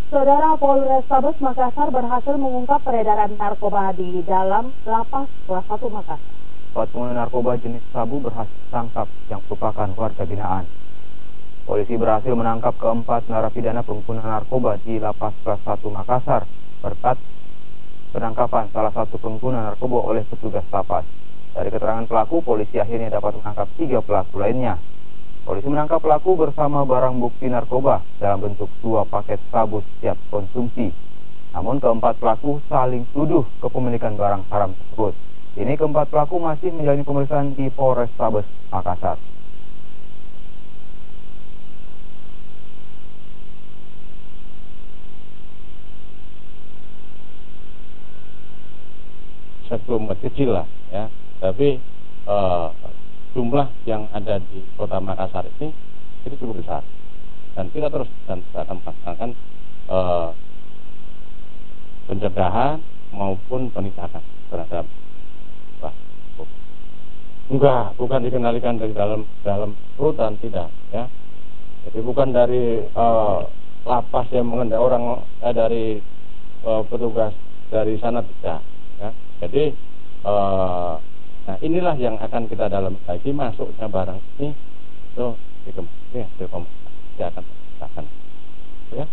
Saudara, Polrestabes Makassar berhasil mengungkap peredaran narkoba di dalam lapas kelas 1 Makassar. 4 pengguna narkoba jenis sabu berhasil ditangkap yang merupakan warga binaan. Polisi berhasil menangkap keempat narapidana pengguna narkoba di lapas kelas 1 Makassar berkat penangkapan salah satu pengguna narkoba oleh petugas lapas. Dari keterangan pelaku, polisi akhirnya dapat menangkap 3 pelaku lainnya. Polisi menangkap pelaku bersama barang bukti narkoba dalam bentuk 2 paket sabu siap konsumsi. Namun keempat pelaku saling tuduh kepemilikan barang haram tersebut. Kini keempat pelaku masih menjalani pemeriksaan di Polrestabes Makassar. Sekelumit kecil lah ya, tapi jumlah yang ada di kota Makassar ini itu cukup besar, dan kita terus akan melaksanakan pencegahan maupun penindakan terhadap enggak, bukan dikendalikan dari dalam rutan, tidak ya. Jadi bukan dari lapas yang mengendalikan orang dari petugas dari sana, tidak ya. Jadi nah inilah yang akan kita dalam lagi, masuknya barang ini itu dikembangkan, akan ya.